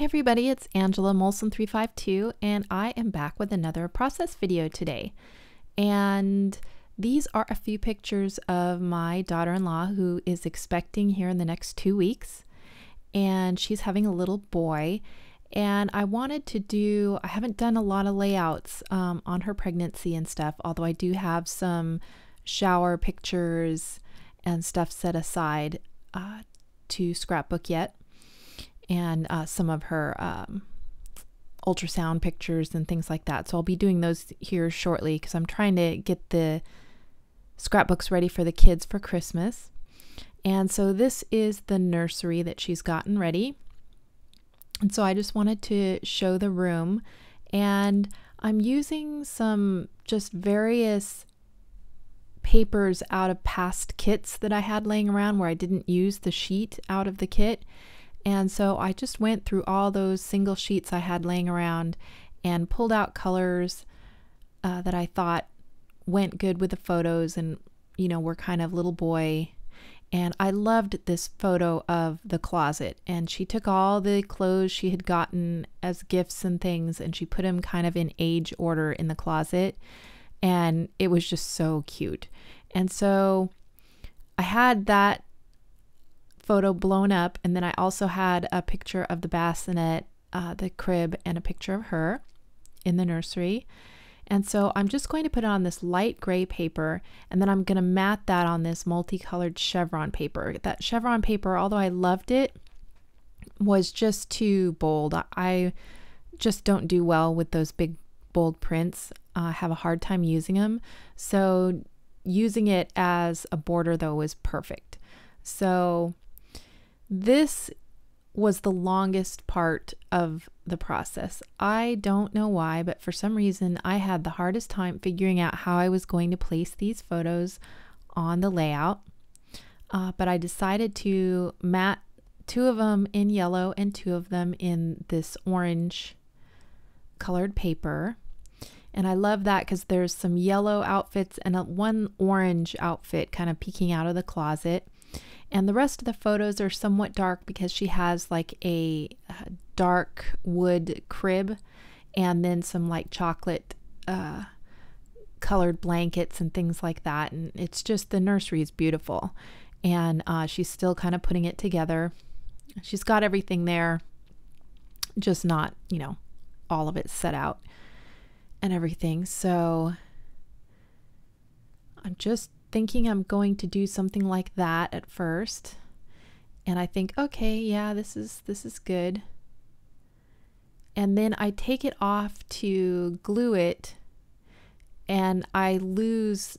Hey everybody, it's Angela Molson352 and I am back with another process video today. And these are a few pictures of my daughter-in-law who is expecting here in the next 2 weeks. And she's having a little boy. And I haven't done a lot of layouts on her pregnancy and stuff, although I do have some shower pictures and stuff set aside to scrapbook yet. And some of her ultrasound pictures and things like that. So I'll be doing those here shortly because I'm trying to get the scrapbooks ready for the kids for Christmas. And so this is the nursery that she's gotten ready. And so I just wanted to show the room. And I'm using some just various papers out of past kits that I had laying around where I didn't use the sheet out of the kit. And so I just went through all those single sheets I had laying around and pulled out colors that I thought went good with the photos and, you know, were kind of little boy. And I loved this photo of the closet. And she took all the clothes she had gotten as gifts and things and she put them kind of in age order in the closet. And it was just so cute. And so I had that photo blown up, and then I also had a picture of the bassinet, the crib, and a picture of her in the nursery. And so I'm just going to put it on this light gray paper, and then I'm going to mat that on this multicolored chevron paper. That chevron paper, although I loved it, was just too bold. I just don't do well with those big bold prints. I have a hard time using them. So using it as a border though was perfect. So this was the longest part of the process. I don't know why, but for some reason I had the hardest time figuring out how I was going to place these photos on the layout. But I decided to mat 2 of them in yellow and 2 of them in this orange colored paper. And I love that because there's some yellow outfits and one orange outfit kind of peeking out of the closet. And the rest of the photos are somewhat dark because she has like a dark wood crib and then some like chocolate colored blankets and things like that. And it's just, the nursery is beautiful. And she's still kind of putting it together. She's got everything there, just not, you know, all of it set out and everything. So I'm just thinking I'm going to do something like that at first. And I think, okay, yeah, this is good. And then I take it off to glue it and I lose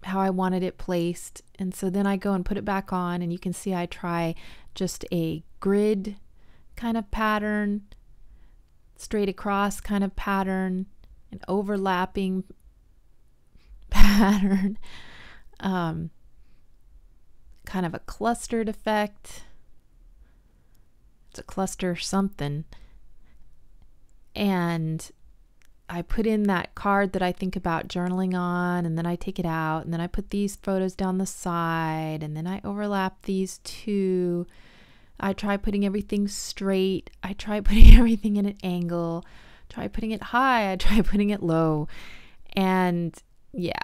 how I wanted it placed. And so then I go and put it back on, and you can see I try just a grid kind of pattern, straight across kind of pattern, an overlapping pattern, kind of a clustered effect. It's a cluster something. And I put in that card that I think about journaling on, and then I take it out, and then I put these photos down the side, and then I overlap these 2. I try putting everything straight. I try putting everything in an angle. Try putting it high. I try putting it low. And yeah,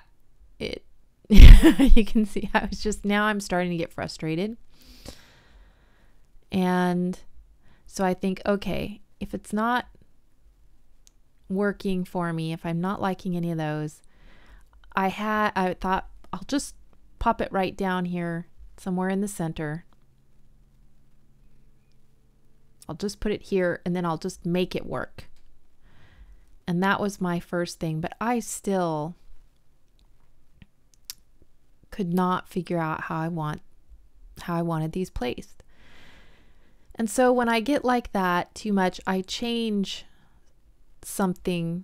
you can see I was just, now I'm starting to get frustrated. And so I think, okay, if it's not working for me, if I'm not liking any of those, I thought I'll just pop it right down here somewhere in the center. I'll just put it here and then I'll just make it work. And that was my first thing, but I still could not figure out how I wanted these placed. And so when I get like that too much, I change something.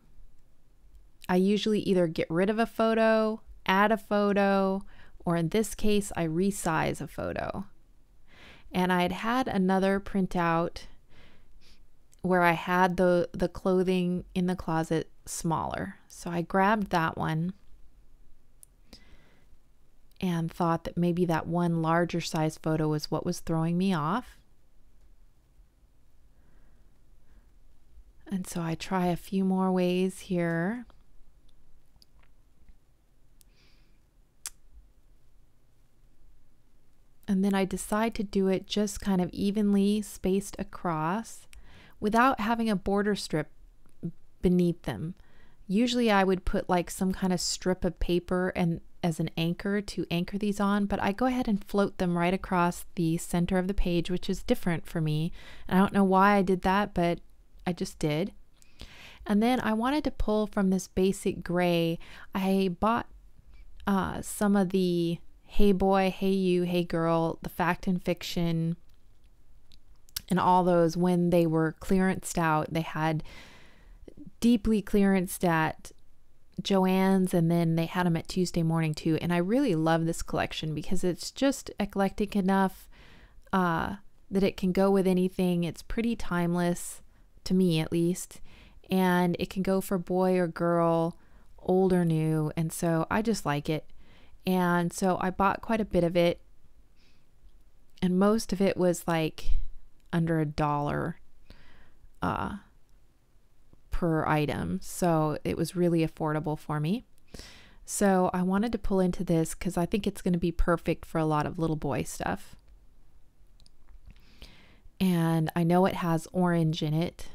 I usually either get rid of a photo, add a photo, or in this case, I resize a photo. And I had another printout where I had the clothing in the closet smaller. So I grabbed that one and thought that maybe that one larger size photo was what was throwing me off. And so I try a few more ways here. And then I decide to do it just kind of evenly spaced across without having a border strip beneath them. Usually I would put like some kind of strip of paper and as an anchor to anchor these on, but I go ahead and float them right across the center of the page, which is different for me. And I don't know why I did that, but I just did. And then I wanted to pull from this basic gray. I bought some of the Hey Boy, Hey You, Hey Girl, the Fact and Fiction, and all those when they were clearanced out. They had deeply clearanced at Joann's, and then they had them at Tuesday Morning too. And I really love this collection because it's just eclectic enough that it can go with anything. It's pretty timeless, to me at least, and it can go for boy or girl, old or new, and so I just like it. And so I bought quite a bit of it, and most of it was like under $1 per item, so it was really affordable for me. So I wanted to pull into this because I think it's going to be perfect for a lot of little boy stuff. And I know it has orange in it,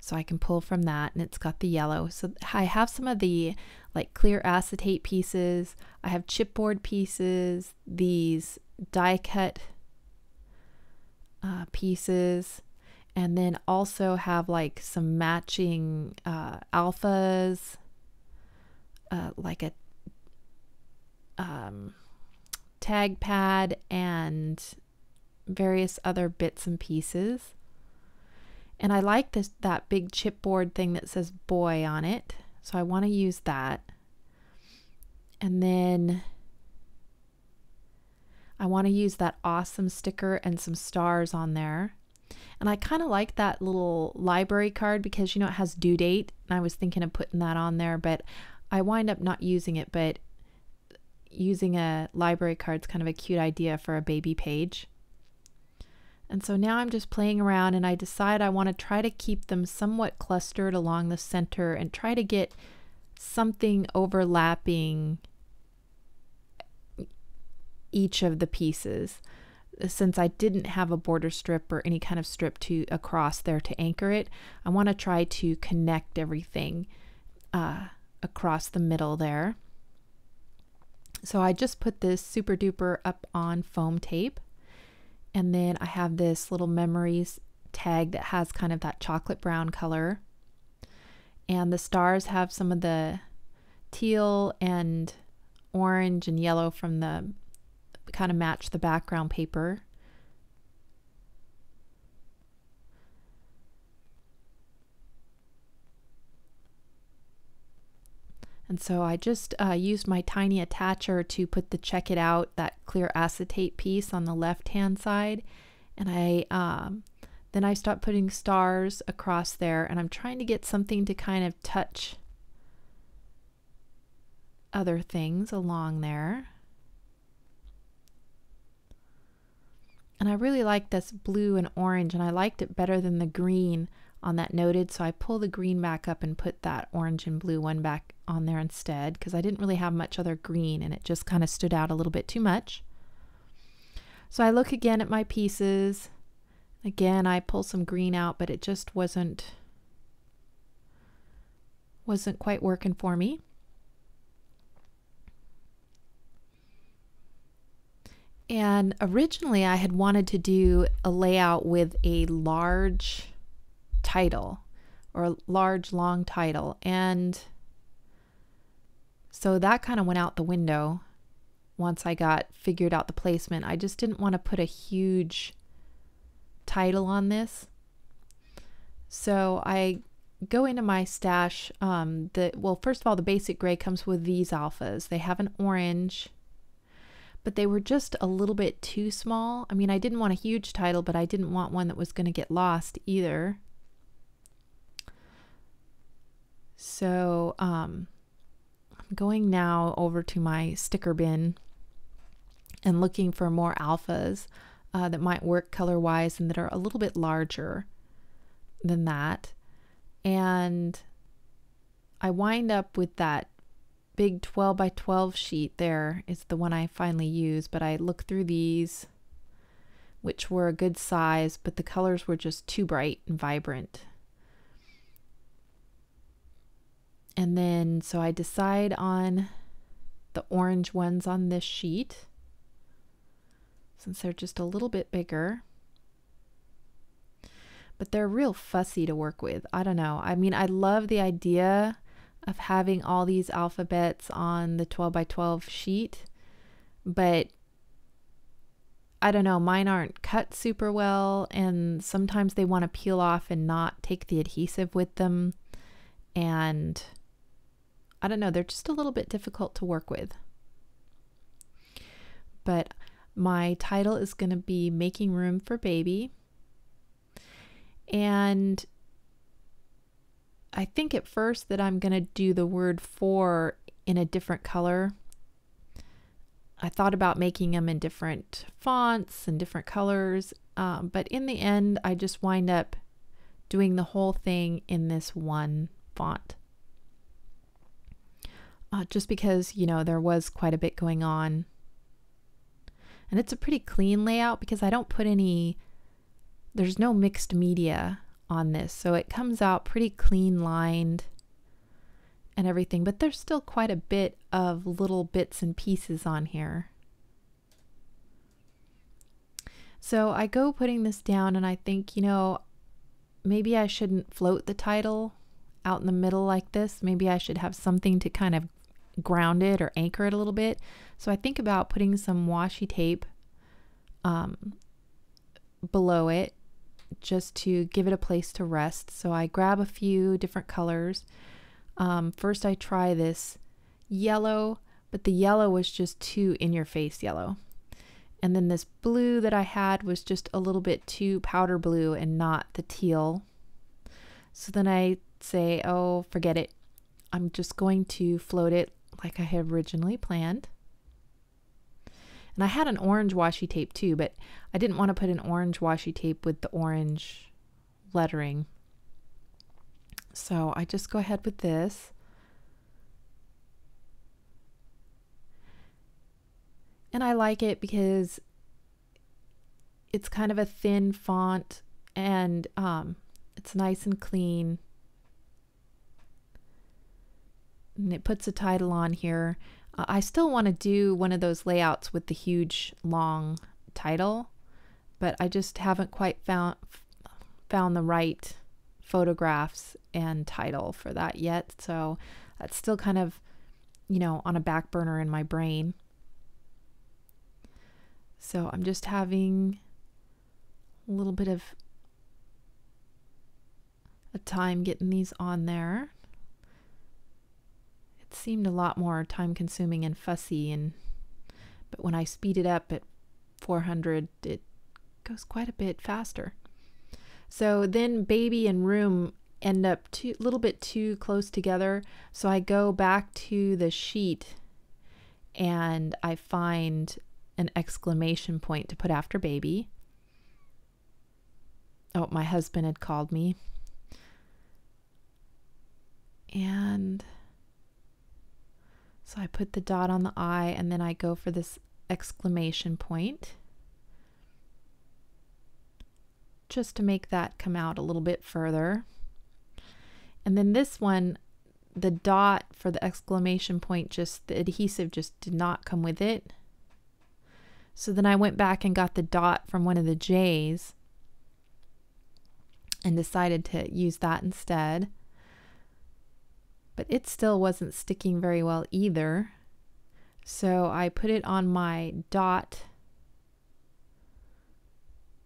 so I can pull from that, and it's got the yellow. So I have some of the like clear acetate pieces. I have chipboard pieces, these die cut pieces, and then also have like some matching alphas, like a tag pad and various other bits and pieces. And I like that big chipboard thing that says boy on it, so I want to use that. And then I want to use that awesome sticker and some stars on there. And I kind of like that little library card because, you know, it has due date, and I was thinking of putting that on there, but I wind up not using it. But using a library card is kind of a cute idea for a baby page. And so now I'm just playing around, and I decide I want to try to keep them somewhat clustered along the center and try to get something overlapping each of the pieces. Since I didn't have a border strip or any kind of strip across there to anchor it, I want to try to connect everything across the middle there. So I just put this super duper up on foam tape. And then I have this little memories tag that has kind of that chocolate brown color. And the stars have some of the teal and orange and yellow from the kind of match the background paper. And so I just used my tiny attacher to put the Check It Out, that clear acetate piece on the left hand side. And then I stopped putting stars across there, and I'm trying to get something to kind of touch other things along there. And I really like this blue and orange, and I liked it better than the green on that noted, so I pull the green back up and put that orange and blue one back on there instead, because I didn't really have much other green and it just kind of stood out a little bit too much. So I look again at my pieces. Again, I pull some green out, but it just wasn't quite working for me. And originally I had wanted to do a layout with a large title, or a large long title, and so that kind of went out the window once I got figured out the placement. I just didn't want to put a huge title on this. So I go into my stash. Well, first of all, the basic gray comes with these alphas. They have an orange, but they were just a little bit too small. I mean, I didn't want a huge title, but I didn't want one that was going to get lost either. So I'm going now over to my sticker bin and looking for more alphas that might work color-wise and that are a little bit larger than that. And I wind up with that big 12 by 12 sheet there. It's the one I finally use, but I look through these, which were a good size, but the colors were just too bright and vibrant. And then, so I decide on the orange ones on this sheet, since they're just a little bit bigger. But they're real fussy to work with. I don't know. I mean, I love the idea of having all these alphabets on the 12 by 12 sheet, but I don't know, mine aren't cut super well, and sometimes they want to peel off and not take the adhesive with them, and I don't know, they're just a little bit difficult to work with. But my title is going to be Making Room for Baby, and I think at first that I'm going to do the word for in a different color. I thought about making them in different fonts and different colors, but in the end, I just wind up doing the whole thing in this one font. Just because, you know, there was quite a bit going on. And it's a pretty clean layout because I don't put any, there's no mixed media on this, so it comes out pretty clean lined and everything, but there's still quite a bit of little bits and pieces on here. So I go putting this down and I think, you know, maybe I shouldn't float the title out in the middle like this. Maybe I should have something to kind of ground it or anchor it a little bit. So I think about putting some washi tape below it, just to give it a place to rest. So I grab a few different colors. First I try this yellow, but the yellow was just too in-your-face yellow. And then this blue that I had was just a little bit too powder blue and not the teal. So then I say, oh, forget it. I'm just going to float it like I had originally planned. And I had an orange washi tape too, but I didn't want to put an orange washi tape with the orange lettering. So I just go ahead with this. And I like it because it's kind of a thin font and it's nice and clean. And it puts a title on here. I still want to do one of those layouts with the huge long title, but I just haven't quite found the right photographs and title for that yet. So that's still kind of, you know, on a back burner in my brain. So I'm just having a little bit of a time getting these on there. It seemed a lot more time consuming and fussy, but when I speed it up at 400, it goes quite a bit faster. So then baby and room end up a little bit too close together. So I go back to the sheet and I find an exclamation point to put after baby. Oh, my husband had called me. And so I put the dot on the I, and then I go for this exclamation point, just to make that come out a little bit further. And then this one, the dot for the exclamation point, just the adhesive just did not come with it. So then I went back and got the dot from one of the J's and decided to use that instead. But it still wasn't sticking very well either. So I put it on my dot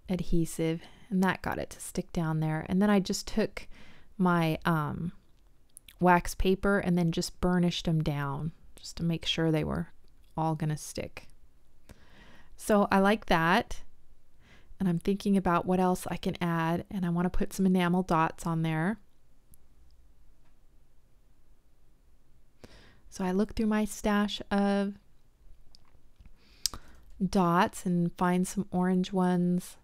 adhesive, and that got it to stick down there. And then I just took my wax paper and then just burnished them down just to make sure they were all gonna stick. So I like that. And I'm thinking about what else I can add, and I want to put some enamel dots on there. So I look through my stash of dots and find some orange ones.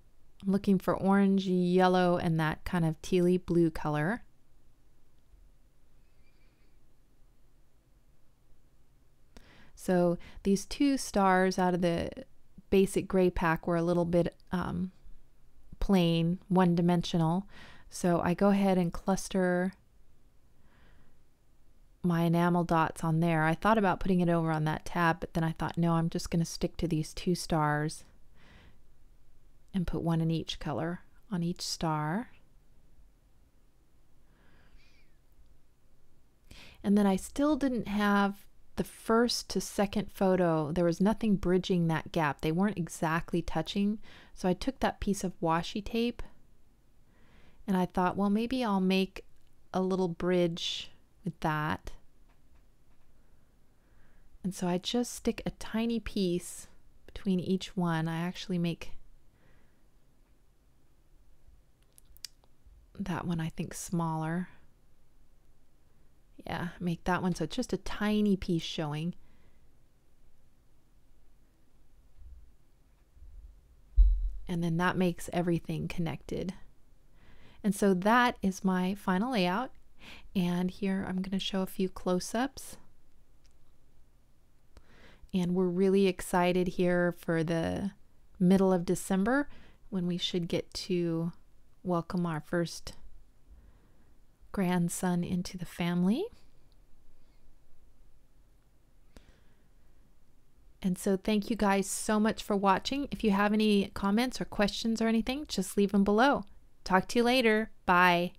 I'm looking for orange, yellow, and that kind of tealy blue color. So these 2 stars out of the basic gray pack were a little bit plain, one-dimensional. So I go ahead and cluster my enamel dots on there. I thought about putting it over on that tab, but then I thought, no, I'm just going to stick to these 2 stars and put one in each color on each star. And then I still didn't have the first to second photo. There was nothing bridging that gap. They weren't exactly touching. So I took that piece of washi tape and I thought, well, maybe I'll make a little bridge with that. And so I just stick a tiny piece between each one. I actually make that one, I think, smaller. Yeah, make that one so it's just a tiny piece showing. And then that makes everything connected. And so that is my final layout. And here I'm going to show a few close-ups. And we're really excited here for the middle of December when we should get to welcome our first grandson into the family. And so thank you guys so much for watching. If you have any comments or questions or anything, just leave them below. Talk to you later. Bye.